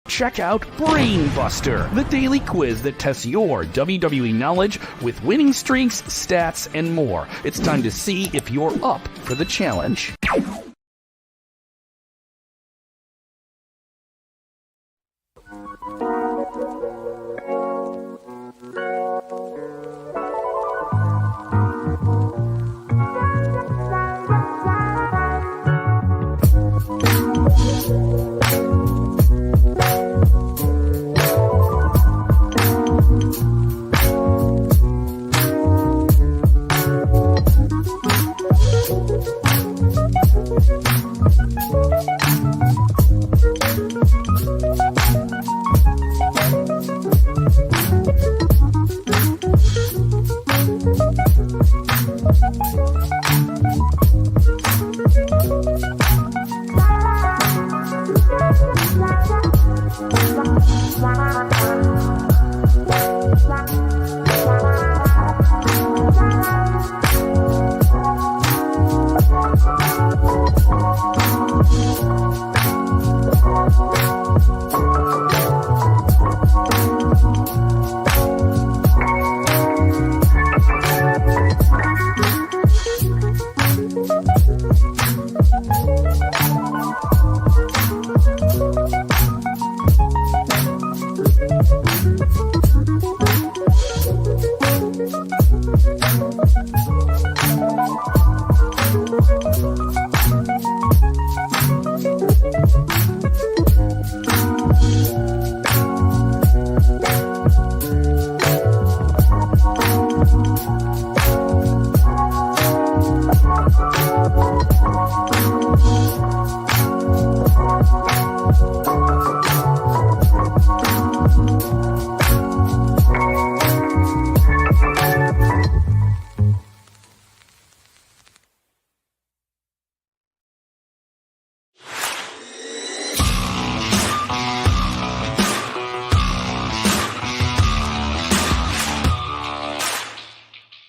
Check out Brain Buster, the daily quiz that tests your WWE knowledge with winning streaks, stats, and more. It's time to see if you're up for the challenge.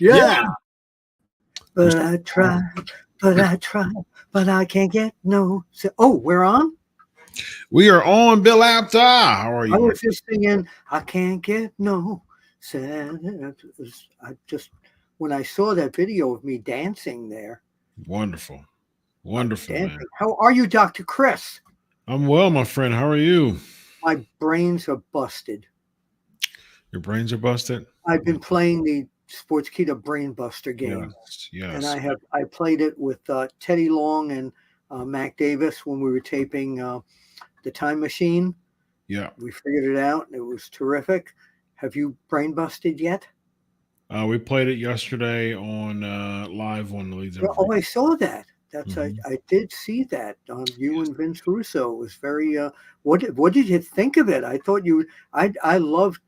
Yeah. But I try, but I can't get no. Oh, we're on? We are on, Bill Apter. How are you? I was just singing, I can't get no. When I saw that video of me dancing there. Wonderful. Wonderful, man. How are you, Dr. Chris? I'm well, my friend. How are you? My brains are busted. Your brains are busted? I've been playing the Sportskeeda Brain Buster game. Yes. And I played it with Teddy Long and Mac Davis when we were taping The Time Machine. Yeah. We figured it out. It was terrific. Have you brain busted yet? We played it yesterday on live on the Leeds. Oh, I saw that. I did see that on you and Vince Russo. It was very what did you think of it? I thought I loved,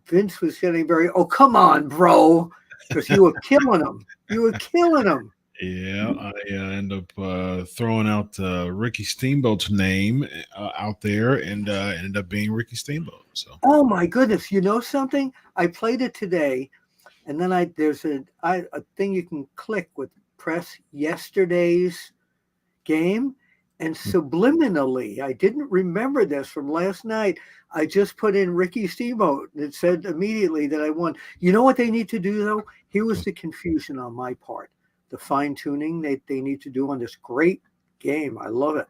Vince was getting very, oh, come on, bro, because you were killing him. Yeah, I end up throwing out Ricky Steamboat's name out there, and ended up being Ricky Steamboat. So, oh my goodness, you know something? I played it today, and then there's a thing you can click with press yesterday's game, and subliminally, I didn't remember this from last night. I just put in Ricky Steamboat, and it said immediately that I won. You know what they need to do, though? Here was the confusion on my part. The fine-tuning they need to do on this great game. I love it.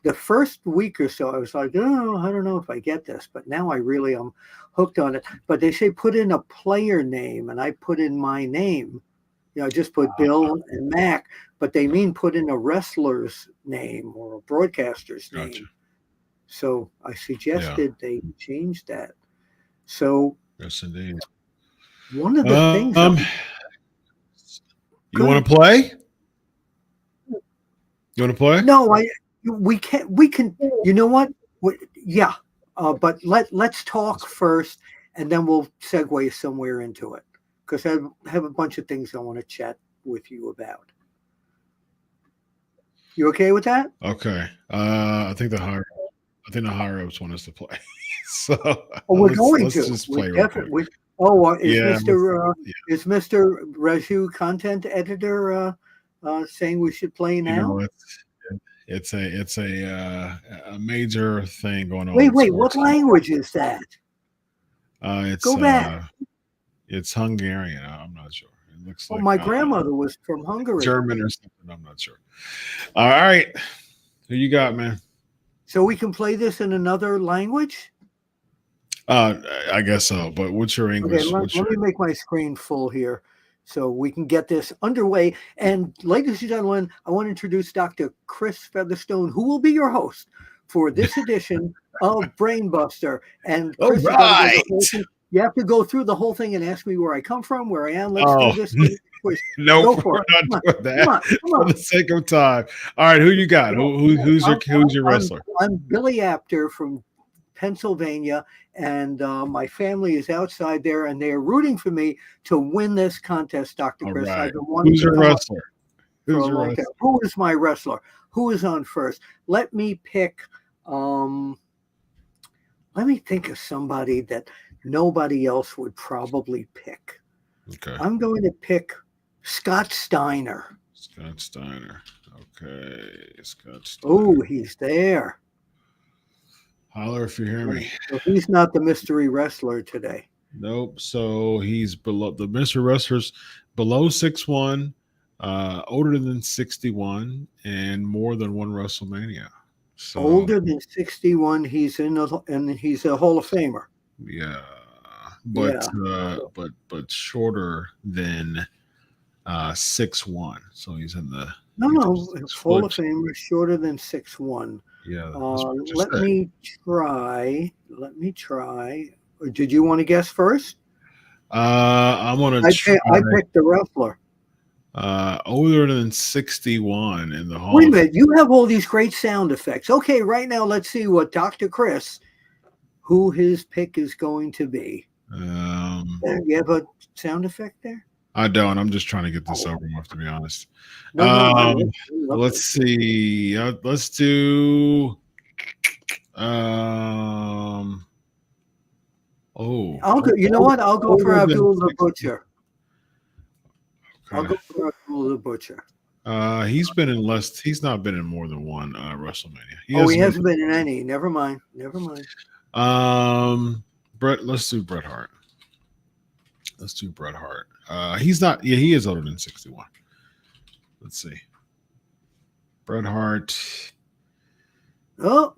The first week or so, I was like, oh, I don't know if I get this. But now I really am hooked on it. But they say put in a player name, and I put in my name. I just put Bill and Mac. But they mean put in a wrestler's name or a broadcaster's name. So I suggested they change that. So yes, indeed. One of the things. You want to play? You want to play? No, we can. You know what? Yeah, but let's talk first, and then we'll segue somewhere into it, because I have a bunch of things I want to chat with you about. You okay with that? Okay. I think the higher ups want us to play. So we're going to. Just play real quick. Is Mr. Raju content editor saying we should play now? It's a major thing going on. Wait, what language is that? It's Go back. It's Hungarian. I'm not sure. It looks Well, like my grandmother was from Hungary. German or something. I'm not sure. All right, who you got, man? So we can play this in another language? I guess so. But what's your English? Okay, let me make my screen full here so we can get this underway. And ladies and gentlemen, I want to introduce Dr. Chris Featherstone, who will be your host for this edition of Brainbuster. And Chris, you have to go through the whole thing and ask me where I come from, where I am. Let's do this. No, we're not doing that. Come on. For the sake of time. All right, who you got? Who's your wrestler? I'm Billy Apter from Pennsylvania, and my family is outside there, and they are rooting for me to win this contest, Dr. Chris. Right. I've been wanting Who's your wrestler? Who is my wrestler? Who is on first? Let me pick. Let me think of somebody that nobody else would probably pick. Okay. I'm going to pick Scott Steiner. Scott Steiner. Okay. Scott Steiner. Oh, he's there. Holler if you hear me. So he's not the mystery wrestler today. Nope. So he's below the mystery wrestlers below 6'1", older than 61, and more than one WrestleMania. So, older than 61, he's he's a Hall of Famer. Yeah, but shorter than 6'1", so he's in the Hall of Famer, shorter than 6'1". Yeah. Let me try. Or did you want to guess first? I'm gonna. I picked the wrestler. Older than 61 in the Hall. Wait a minute, you have all these great sound effects. Okay, right now let's see what Dr. Chris, who his pick is going to be. You have a sound effect there? I don't. I'm just trying to get this over with, to be honest. Let's see. Let's do. I'll go. You know what? I'll go for Abdul the Butcher. Okay. I'll go for Abdul the Butcher. He's not been in more than one WrestleMania. He hasn't been in any. Never mind. Let's do Bret Hart. He's not. Yeah, he is older than 61. Let's see. Bret Hart. Oh.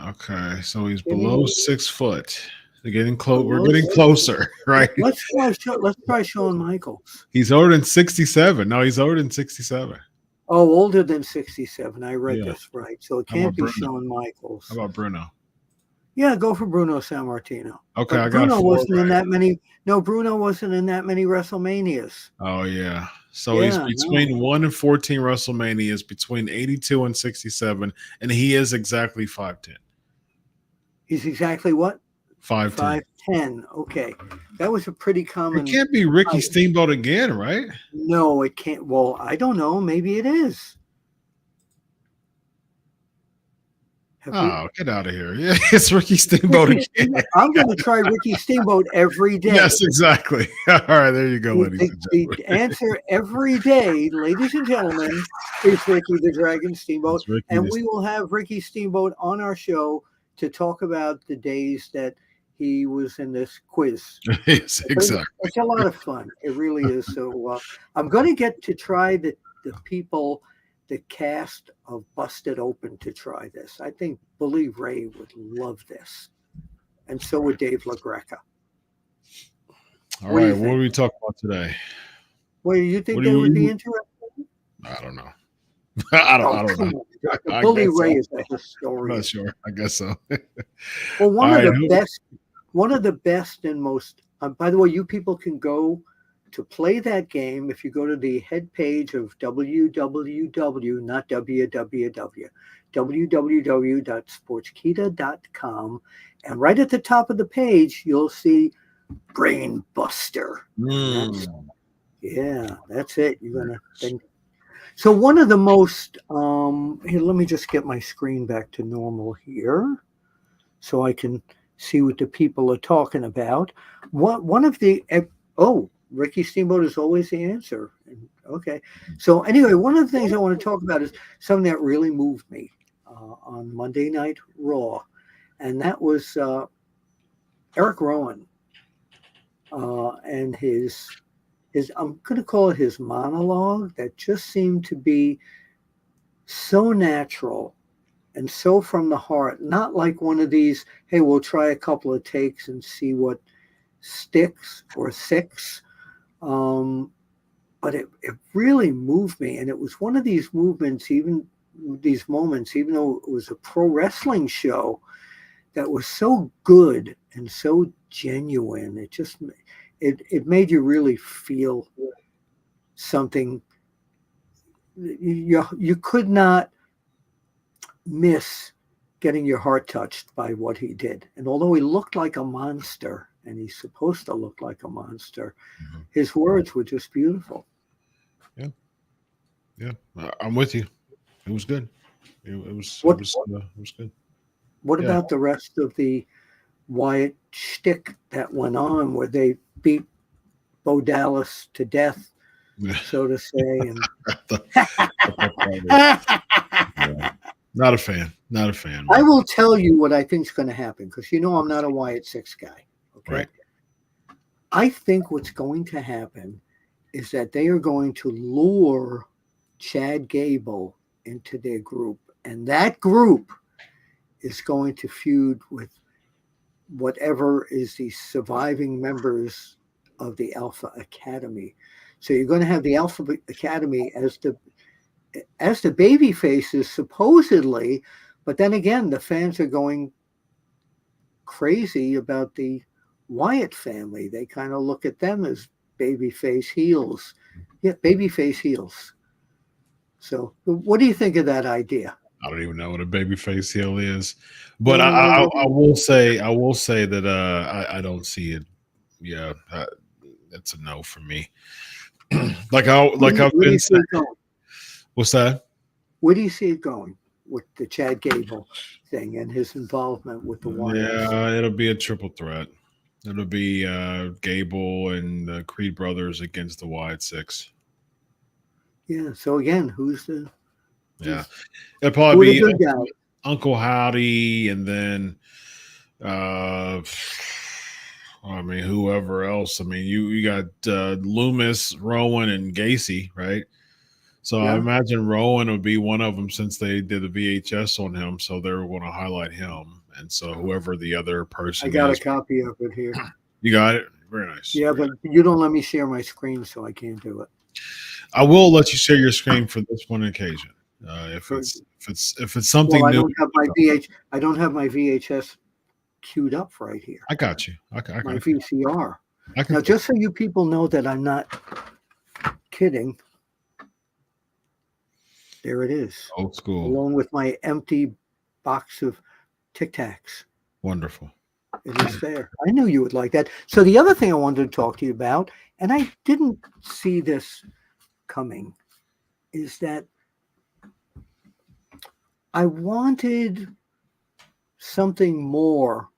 Okay. So he's below 6 foot. We're getting close. We're getting closer, right? Let's try Shawn Michaels. He's older than 67. No, he's older than 67. Oh, older than 67. I read this right. So it can't be Shawn Michaels. How about Bruno? Yeah, go for Bruno Sammartino. Okay, but Bruno wasn't in that many. No, Bruno wasn't in that many WrestleManias. Oh yeah. So he's between 1 and 14 WrestleManias, between 82 and 67, and he is exactly 5'10". He's exactly what? 5'10". 5'10". Okay, that was a pretty common. It can't be Ricky Steamboat again, right? No, it can't. Well, I don't know. Maybe it is. Get out of here. Yeah, it's Ricky Steamboat again. I'm going to try Ricky Steamboat every day. Yes, exactly. All right, there you go, ladies and gentlemen. The answer every day, ladies and gentlemen, is Ricky the Dragon Steamboat. And we will have Ricky Steamboat on our show to talk about the days that he was in this quiz. Yes, exactly. It's a lot of fun. It really is. So I'm going to get to try the people, the cast of Busted Open, to try this. I think Bully Ray would love this. And so would Dave LaGreca. All right, what are we talking about today? Well, you think they would be interested? I don't know. I don't know. Bully Ray is a historian. I'm not sure. I guess so. Well, one of the best and most, by the way, you people can go to play that game if you go to the head page of www.sportskeeda.com, and right at the top of the page you'll see Brainbuster. That's it. You're gonna think. So one of the most here, let me just get my screen back to normal here so I can see what the people are talking about. One of the Ricky Steamboat is always the answer. Okay. So anyway, one of the things I want to talk about is something that really moved me on Monday Night Raw, and that was Eric Rowan and his I'm going to call it his monologue that just seemed to be so natural and so from the heart, not like one of these, hey, we'll try a couple of takes and see what sticks or six. But it really moved me. And it was one of these movements, even these moments, even though it was a pro wrestling show, that was so good and so genuine. It just, it made you really feel something. You could not miss getting your heart touched by what he did. And although he looked like a monster, and he's supposed to look like a monster, his words were just beautiful. Yeah, I'm with you. It was good. It was good. What about the rest of the Wyatt shtick that went on, where they beat Bo Dallas to death, so to say? And Not a fan. Not a fan. I will tell you what I think is going to happen, because you know I'm not a Wyatt Sicks guy. Okay. Right. I think what's going to happen is that they are going to lure Chad Gable into their group, and that group is going to feud with whatever is the surviving members of the Alpha Academy. So you're going to have the Alpha Academy as the baby faces, supposedly, but then again, the fans are going crazy about the Wyatt family. They kind of look at them as babyface heels. Yeah, babyface heels. So what do you think of that idea? I don't even know what a babyface heel is, but I will say that I don't see it. Yeah, that's a no for me. I've been saying. What's that? Where do you see it going with the Chad Gable thing and his involvement with the Wyatts? Yeah, it'll be a triple threat. It'll be Gable and the Creed brothers against the Wyatt Sicks. Yeah. So again, who's the? Yeah, it'll probably be good guy? Uncle Howdy, and then I mean, whoever else. I mean, you got Loomis, Rowan, and Gacy, right? So I imagine Rowan would be one of them, since they did a VHS on him, so they were going to highlight him. And so whoever the other person I got a copy of it here. You got it? Very nice. Yeah, but you don't let me share my screen, so I can't do it. I will let you share your screen for this one occasion. If it's something new. I don't have my VHS queued up right here. I got you. My VCR. Now, just so you people know that I'm not kidding, there it is. Old school. Along with my empty box of Tic Tacs. Wonderful. It is there. I knew you would like that. So the other thing I wanted to talk to you about, and I didn't see this coming, is that I wanted something more,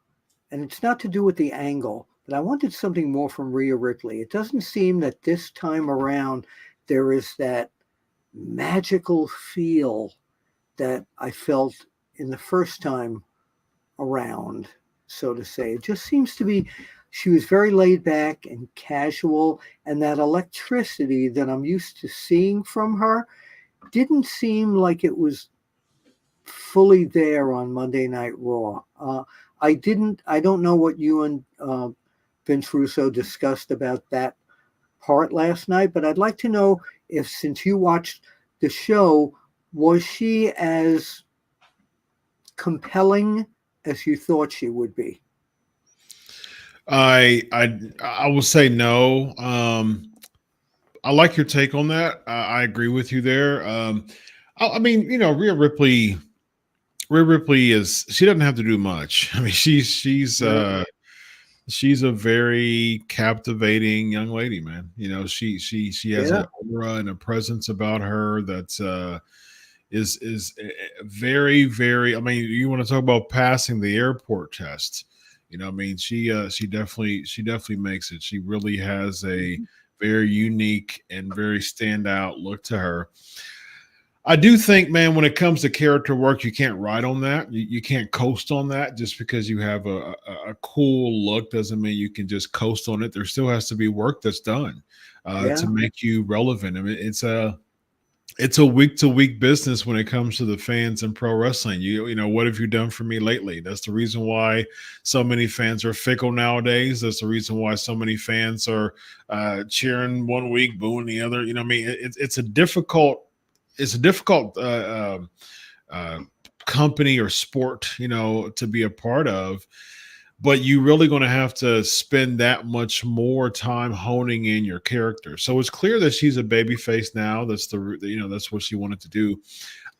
and it's not to do with the angle, but I wanted something more from Rhea Ripley. It doesn't seem that this time around there is that magical feel that I felt in the first time around, so to say. It just seems to be, she was very laid back and casual, and that electricity that I'm used to seeing from her didn't seem like it was fully there on Monday Night Raw. I don't know what you and Vince Russo discussed about that part last night, but I'd like to know if, since you watched the show, was she as compelling as you thought she would be? I will say no. I like your take on that. I agree with you there. I mean, you know, Rhea Ripley is, she doesn't have to do much. I mean, she's a very captivating young lady, man. You know, she has an aura and a presence about her that's is very, very, I mean, you want to talk about passing the airport test. You know, I mean, she definitely makes it. She really has a very unique and very standout look to her. I do think, man, when it comes to character work, you can't ride on that. You can't coast on that. Just because you have a cool look doesn't mean you can just coast on it. There still has to be work that's done to make you relevant. I mean, it's a week to week business when it comes to the fans in pro wrestling. You know, what have you done for me lately? That's the reason why so many fans are fickle nowadays. That's the reason why so many fans are cheering one week, booing the other. You know, what I mean, it's a difficult company or sport, you know, to be a part of. But you really going to have to spend that much more time honing in your character. So it's clear that she's a baby face now. That's that's what she wanted to do.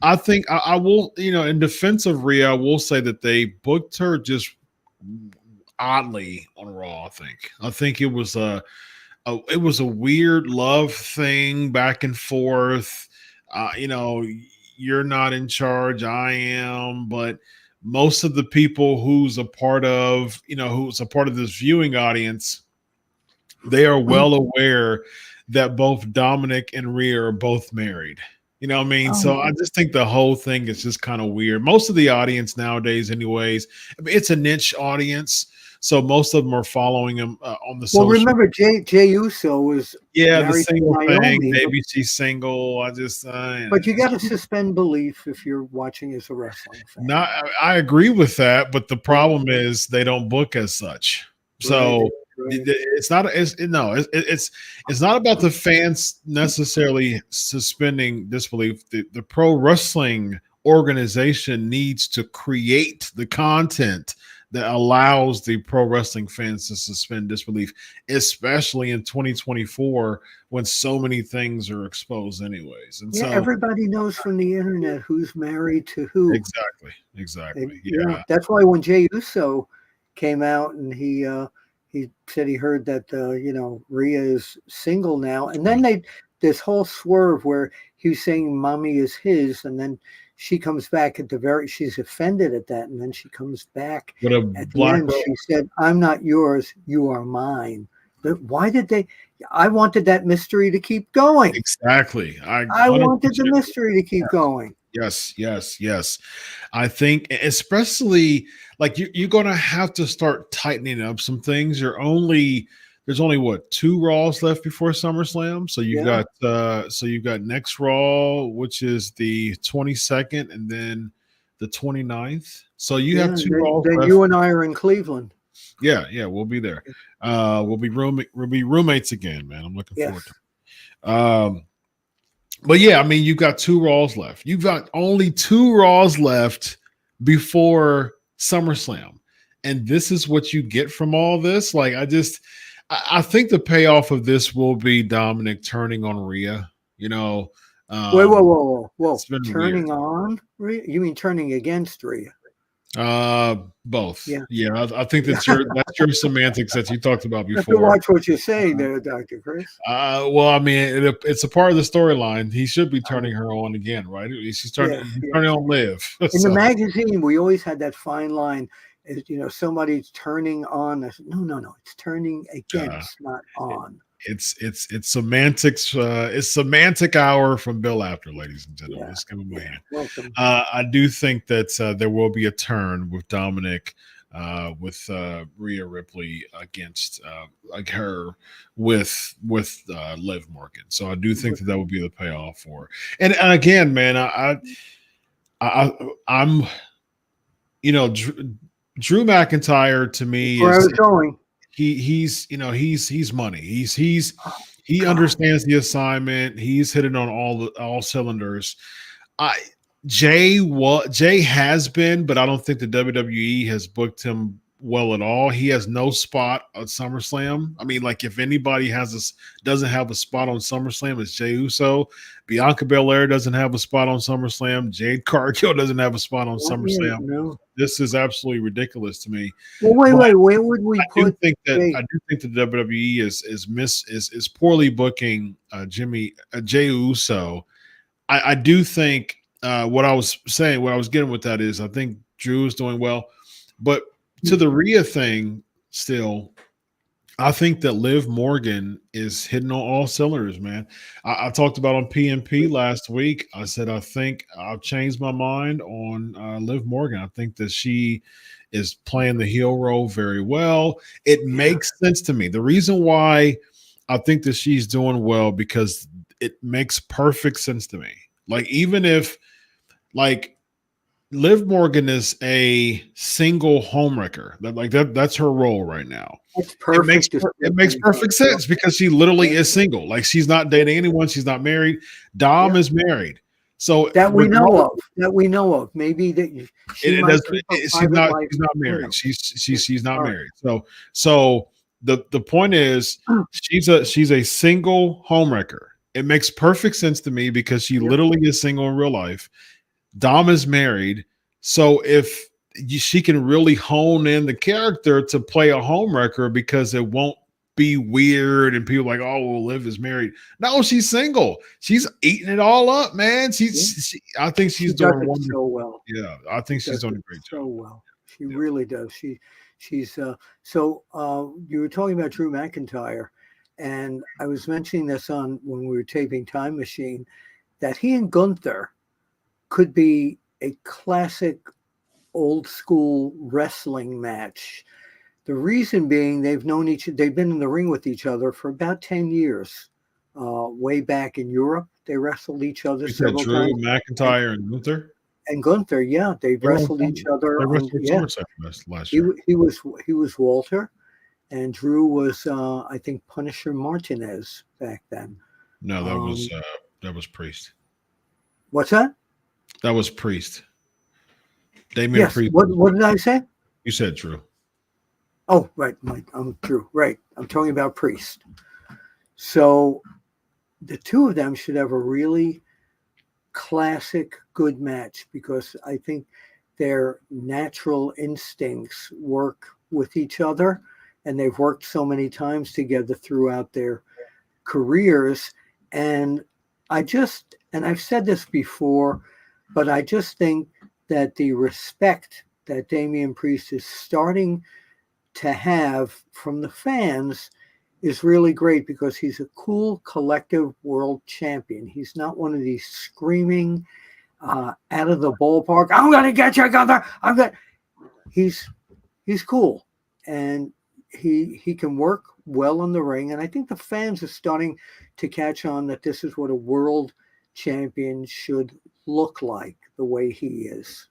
I think I will, in defense of Rhea, I will say that they booked her just oddly on Raw. I think it was a weird love thing back and forth. You're not in charge, I am, but most of the people who's a part of this viewing audience, they are well aware that both Dominic and Rhea are both married. You know what I mean? So I just think the whole thing is just kind of weird. Most of the audience nowadays, anyways, I mean, it's a niche audience. So most of them are following him on the social. Well, remember Jey Uso was the single thing. Maybe she's single. But you got to suspend belief if you're watching as a wrestling fan. I agree with that, but the problem is they don't book as such. So it's not. It's not about the fans necessarily suspending disbelief. The pro wrestling organization needs to create the content that allows the pro wrestling fans to suspend disbelief, especially in 2024 when so many things are exposed anyways. And so everybody knows from the internet who's married to who. Exactly. That's why when Jey Uso came out and he said he heard that Rhea is single now, and then this whole swerve where he was saying mommy is his, and then she comes back she's offended at that, and then she comes back at the end. She said, "I'm not yours, you are mine." But why did I wanted that mystery to keep going. Exactly. I wanted the mystery to keep going. Yes. I think especially like you're going to have to start tightening up some things. There's only what 2 Raws left before SummerSlam. So you've got next Raw, which is the 22nd, and then the 29th. So you have 2 Raws left. Then you and I are in Cleveland. Yeah, we'll be there. We'll be roommates again, man. I'm looking forward to it. But yeah, I mean, you've got 2 Raws left. You've got only 2 Raws left before SummerSlam. And this is what you get from all this. Like, I think the payoff of this will be Dominic turning on Rhea. Whoa! Turning weird. On Rhea? You mean turning against Rhea? Both. Yeah. I think that's your semantics that you talked about before. You have to watch what you're saying there, Dr. Chris. Well, I mean, it's a part of the storyline. He should be turning her on again, right? She's turning on Liv. In the magazine, we always had that fine line. Somebody's turning on. I said, no, it's turning against, not on. It's semantics. It's semantic hour from Bill Apter, ladies and gentlemen. It's coming in. Welcome. I do think that there will be a turn with Dominic, with Rhea Ripley against her with Liv Morgan. So I do think that will be the payoff for her. And again, man, I'm Drew McIntyre to me where I was going. He's money. He understands the assignment. He's hitting on all cylinders. Jay has been, but I don't think the WWE has booked him well at all. He has no spot at SummerSlam. I mean, like if anybody doesn't have a spot on SummerSlam, it's Jey Uso. Bianca Belair doesn't have a spot on SummerSlam. Jade Cargill doesn't have a spot on SummerSlam. No. This is absolutely ridiculous to me. Well, wait, where would we put? I do think the WWE is poorly booking Jey Uso. I do think what I was getting with that is I think Drew is doing well, but to the Rhea thing, still, I think that Liv Morgan is hitting on all cylinders, man. I talked about on PNP last week. I said I think I've changed my mind on Liv Morgan. I think that she is playing the heel role very well. It makes sense to me. The reason why I think that she's doing well because it makes perfect sense to me. Like even if like Liv Morgan is a single homewrecker. That's her role right now. It's perfect. It makes perfect sense because she literally is single. Like she's not dating anyone. She's not married. Dom is married. So that we know of. Maybe that she's not married. She's not married. So the point is she's a single homewrecker. It makes perfect sense to me because she literally is single in real life. Dom is married, so if she can really hone in the character to play a homewrecker because it won't be weird and people like, oh, well, Liv is married. No, she's single. She's eating it all up, man. I think she's doing so well. Yeah, I think she's doing a great job. So well, she really does. She's so. You were talking about Drew McIntyre, and I was mentioning this on when we were taping Time Machine, that he and Gunther could be a classic old school wrestling match. The reason being they've been in the ring with each other for about 10 years. Way back in Europe, they wrestled each other several times. Drew McIntyre and Gunther? And Gunther, yeah, they wrestled each other. They wrestled last year. He was Walter, and Drew was I think Punisher Martinez back then. No, that was Priest. What's that? That was Priest. Damian Priest. What did I say? You said Drew. Oh, right. I'm Drew. Right. I'm talking about Priest. So the two of them should have a really classic good match because I think their natural instincts work with each other, and they've worked so many times together throughout their careers. And I've said this before, but I just think that the respect that Damian Priest is starting to have from the fans is really great because he's a cool collective world champion. He's not one of these screaming out of the ballpark, I'm going to get you, Gunther. He's cool, and he can work well in the ring. And I think the fans are starting to catch on that this is what a world champion should look like, the way he is.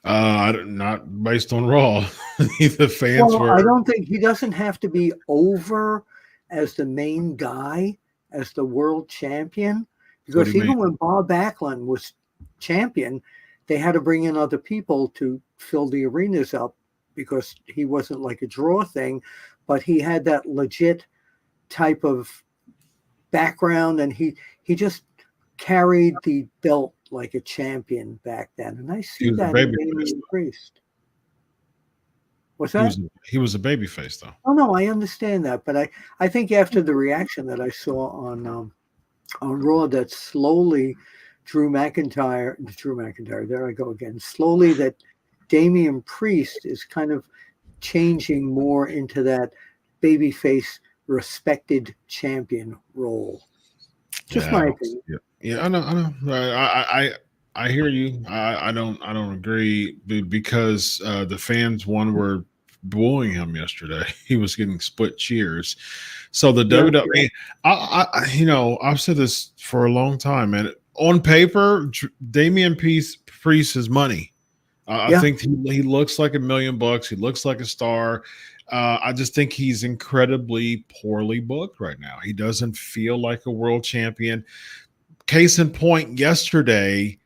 Not based on Raw. The fans were. I don't think he doesn't have to be over as the main guy, as the world champion, because even when Bob Backlund was champion, they had to bring in other people to fill the arenas up because he wasn't like a draw thing, but he had that legit type of background, and he just carried the belt like a champion back then. And I see that in Damian Priest. What's that? He was a babyface, though. Oh no, I understand that, but I think after the reaction that I saw on Raw, that slowly Drew McIntyre, there I go again. Slowly that Damian Priest is kind of changing more into that babyface respected champion role. Just my opinion. Yeah, I know. I hear you. I don't agree because the fans were booing him yesterday. He was getting split cheers. So the WWE, I've said this for a long time, man. On paper, Damian Priest is money. I think he looks like $1 million. He looks like a star. I just think he's incredibly poorly booked right now. He doesn't feel like a world champion. Case in point, yesterday,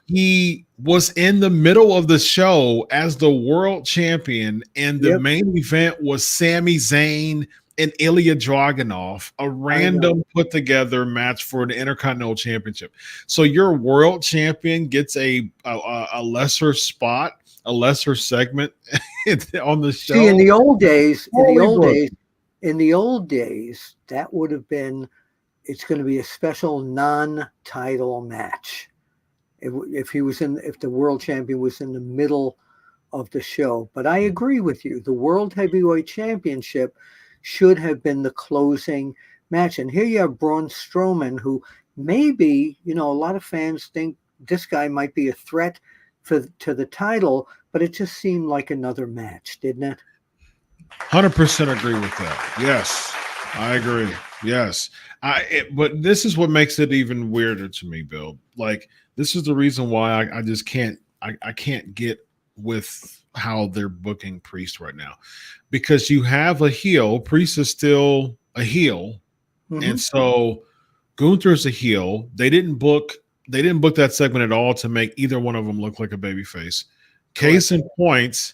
he was in the middle of the show as the world champion, and the main event was Sami Zayn and Ilya Dragunov, a random put-together match for the Intercontinental Championship. So your world champion gets a lesser spot, a lesser segment on the show. See, in the old days, that would have been. It's going to be a special non-title match. If the world champion was in the middle of the show. But I agree with you. The World Heavyweight Championship should have been the closing match. And here you have Braun Strowman, who maybe, a lot of fans think this guy might be a threat to the title, but it just seemed like another match, didn't it? 100% agree with that. Yes, I agree. Yes. But this is what makes it even weirder to me, Bill. Like, this is the reason why I just can't get with how they're booking Priest right now, because you have a heel. Priest is still a heel, and so Gunther's a heel. They didn't book that segment at all to make either one of them look like a babyface. Case in point,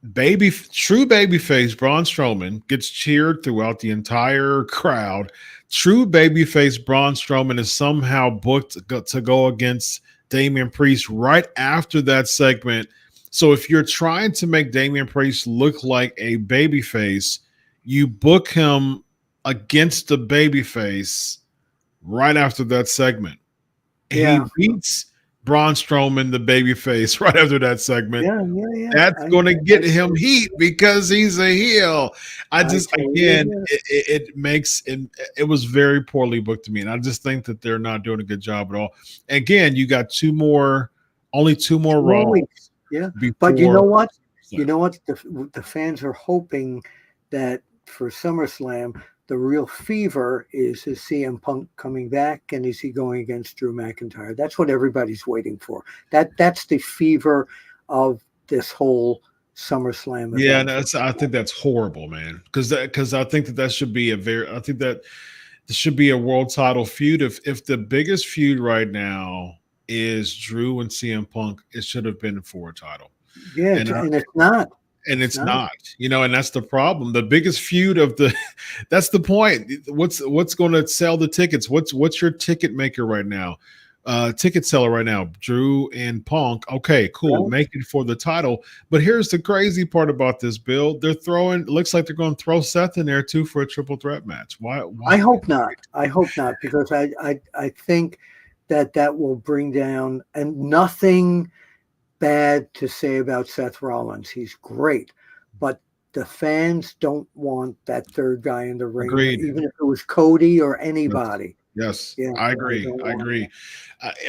true babyface Braun Strowman gets cheered throughout the entire crowd. True babyface Braun Strowman is somehow booked to go against Damian Priest right after that segment. So if you're trying to make Damian Priest look like a babyface, you book him against the babyface right after that segment. Yeah. He beats Braun Strowman, the babyface, right after that segment. Yeah. That's going to get him heat because he's a heel. It was very poorly booked to me, and I just think that they're not doing a good job at all. Again, you got only two more Raws. Yeah, but you know what? The fans are hoping that for SummerSlam, the real fever is CM Punk coming back, and is he going against Drew McIntyre? That's what everybody's waiting for. That's the fever of this whole SummerSlam event. Yeah, I think that's horrible, man. Because I think that should be this should be a world title feud. If the biggest feud right now is Drew and CM Punk, it should have been for a title. Yeah, and it's not. And it's not, and that's the problem. The biggest feud that's the point. What's going to sell the tickets? What's your ticket maker right now? Ticket seller right now, Drew and Punk. Okay, cool. Yeah. Make it for the title. But here's the crazy part about this, Bill. Looks like they're going to throw Seth in there too for a triple threat match. Why? I hope not. Because I think that will bring down, and nothing bad to say about Seth Rollins. He's great, but the fans don't want that third guy in the ring. Agreed. Even if it was Cody or anybody. Yes. I agree.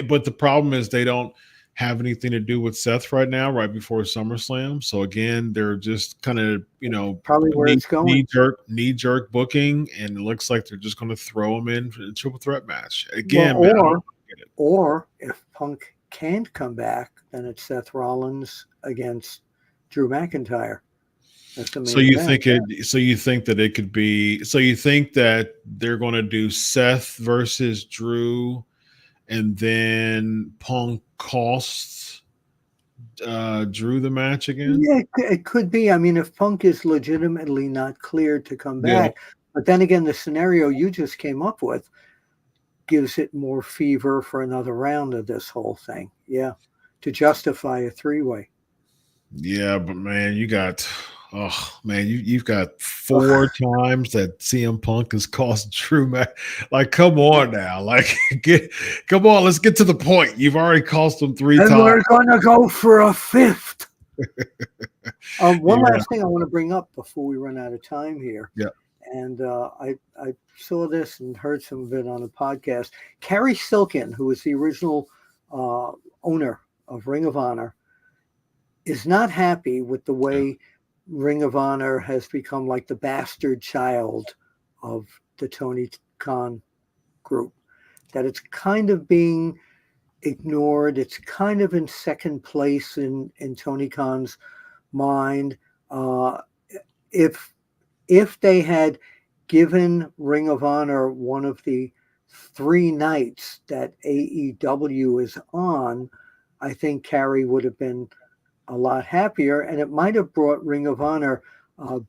But the problem is they don't have anything to do with Seth right now, right before SummerSlam. So again, they're just kind of, probably where it's going. Knee jerk booking, and it looks like they're just going to throw him in for a triple threat match again. Or if Punk can't come back, then it's Seth Rollins against Drew McIntyre. So you think that it could be? So you think that they're going to do Seth versus Drew, and then Punk costs Drew the match again? Yeah, it could be. I mean, if Punk is legitimately not cleared to come back, but then again, the scenario you just came up with gives it more fever for another round of this whole thing. Yeah, to justify a three-way. Yeah, but man, you've got 4 times that CM Punk has cost Drew Mac. Like, come on now. Like, let's get to the point. You've already cost him 3 times. And we're gonna go for a 5th. One last thing I want to bring up before we run out of time here. Yeah. And I saw this and heard some of it on a podcast. Carrie Silkin, who was the original owner of Ring of Honor, is not happy with the way Ring of Honor has become like the bastard child of the Tony Khan group. That it's kind of being ignored. It's kind of in second place in Tony Khan's mind. If they had given Ring of Honor one of the 3 nights that AEW is on, I think Carrie would have been a lot happier, and it might have brought Ring of Honor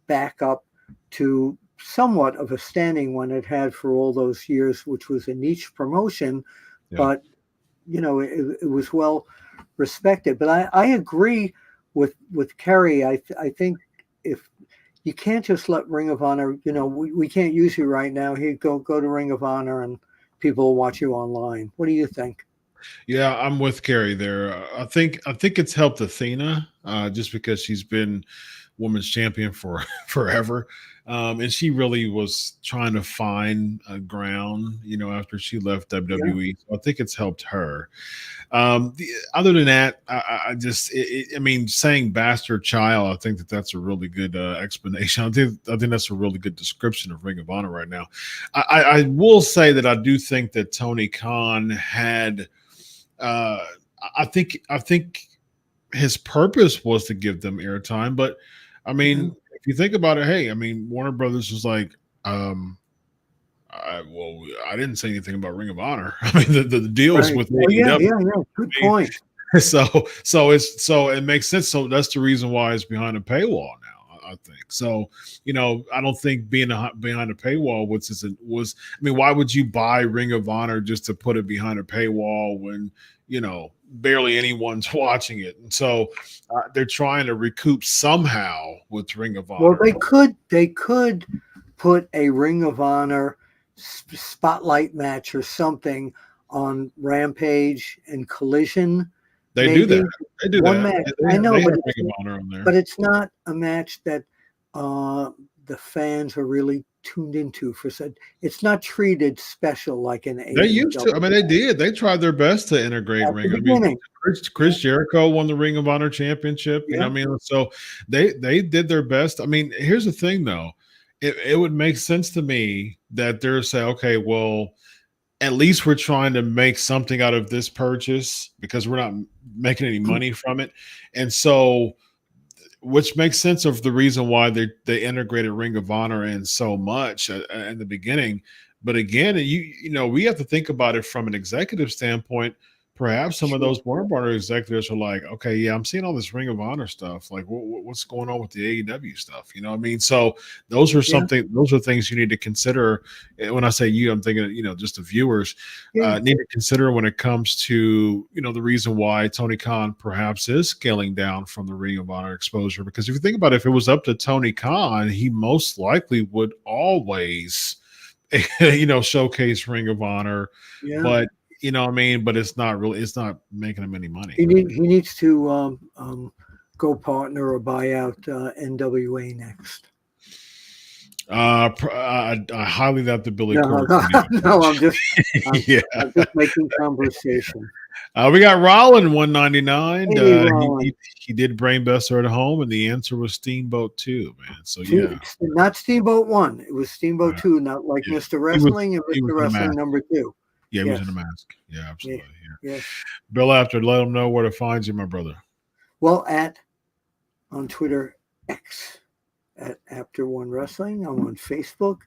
back up to somewhat of a standing one it had for all those years, which was a niche promotion, but it was well respected. But I agree with Carrie. I think if you can't just let Ring of Honor, we can't use you right now. Here, go to Ring of Honor, and people will watch you online. What do you think? Yeah, I'm with Carrie there. I think it's helped Athena just because she's been women's champion for forever. And she really was trying to find a ground, after she left WWE. So I think it's helped her. Other than that, I just, I mean, saying bastard child, I think that's a really good explanation. I think that's a really good description of Ring of Honor right now. I will say that I do think that Tony Khan had, I think his purpose was to give them airtime, but I mean, if you think about it, hey, I mean, Warner Brothers was like, I didn't say anything about Ring of Honor. I mean, the deals with AEW. Yeah. Good point. So it makes sense. So that's the reason why it's behind a paywall now, I think. So, I don't think being behind a paywall was. I mean, why would you buy Ring of Honor just to put it behind a paywall when barely anyone's watching it? And so they're trying to recoup somehow with Ring of Honor. Well, they could put a Ring of Honor spotlight match or something on Rampage and Collision. They do that. They do one that. Match. I know, but it's not a match that the fans are really tuned into. It's not treated special like an AEW. They used to. I mean, they did. They tried their best to integrate Ring. I mean, Chris Jericho won the Ring of Honor championship. You know what I mean? So they did their best. I mean, here's the thing, though. It would make sense to me that they're saying, okay, well, at least we're trying to make something out of this purchase because we're not making any money from it. And so, which makes sense of the reason why they integrated Ring of Honor in so much in the beginning. But again, we have to think about it from an executive standpoint. Perhaps some of those Warner Brothers executives are like, okay, yeah, I'm seeing all this Ring of Honor stuff. Like, what's going on with the AEW stuff? You know what I mean? So those are those are things you need to consider. When I say you, I'm thinking, just the viewers need to consider when it comes to, the reason why Tony Khan perhaps is scaling down from the Ring of Honor exposure. Because if you think about it, if it was up to Tony Khan, he most likely would always, showcase Ring of Honor. Yeah. But you know what I mean? But it's not making him any money. He needs to go partner or buy out NWA next. I highly doubt the Billy Corgan. No, I'm just making conversation. We got Rollin 199. He did Brainbuster at home, and the answer was Steamboat 2, man. So not Steamboat 1. It was Steamboat 2, not like Mr. Wrestling and Mr. Wrestling number 2. Yeah, he was in a mask. Yeah, absolutely. Yeah. Bill Apter, let them know where to find you, my brother. Well, on Twitter X at Apter1 Wrestling. I'm on Facebook,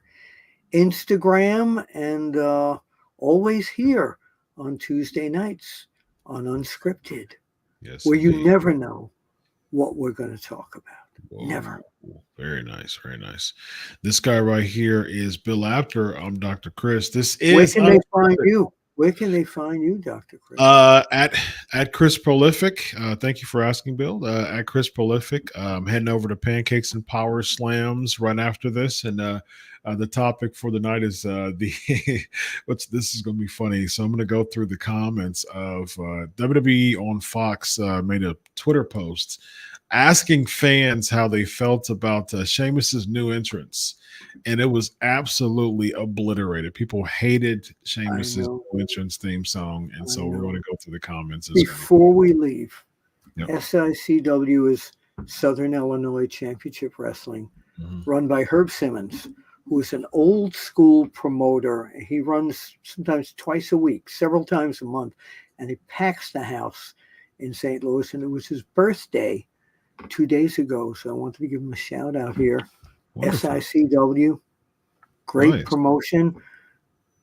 Instagram, and always here on Tuesday nights on Unscripted, where you never know what we're going to talk about. Whoa. Never. Very nice, very nice. This guy right here is Bill Apter. I'm Dr. Chris. Where can they find you? Where can they find you, Dr. Chris? At Chris Prolific. Thank you for asking, Bill. At Chris Prolific. Heading over to Pancakes and Power Slams right after this, and the topic for the night is this is going to be funny. So I'm going to go through the comments of WWE on Fox made a Twitter post asking fans how they felt about Sheamus's new entrance, and it was absolutely obliterated. People hated Sheamus's new entrance theme song, and so we're going to go through the comments. Before we leave, SICW is Southern Illinois Championship Wrestling, run by Herb Simmons, who is an old school promoter. He runs sometimes twice a week, several times a month, and he packs the house in St. Louis, and it was his birthday 2 days ago, so I wanted to give him a shout out here. Wonderful. SICW, great promotion.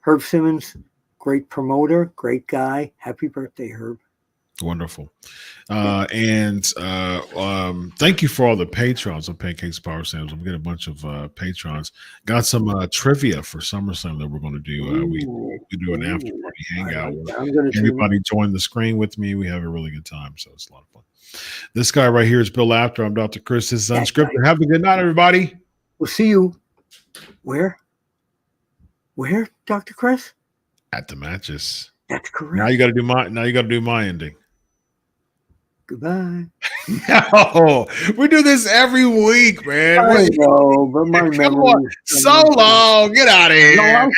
Herb Simmons, great promoter, great guy. Happy birthday, Herb. Wonderful. And thank you for all the patrons of Pancakes Power Slams. I'm getting a bunch of patrons. Got some trivia for SummerSlam that we're going to do. We do an after party hangout. Everybody join the screen with me. We have a really good time, so it's a lot of fun. This guy right here is Bill Apter. I'm Dr. Chris. This is Unscripted. Have a good night, everybody. We'll see you. Where, Dr. Chris? At the matches. That's correct. Now you got to do my ending. Goodbye. No, we do this every week, man. I know, but my Come memory on. is So long. Get out of here. No, I'm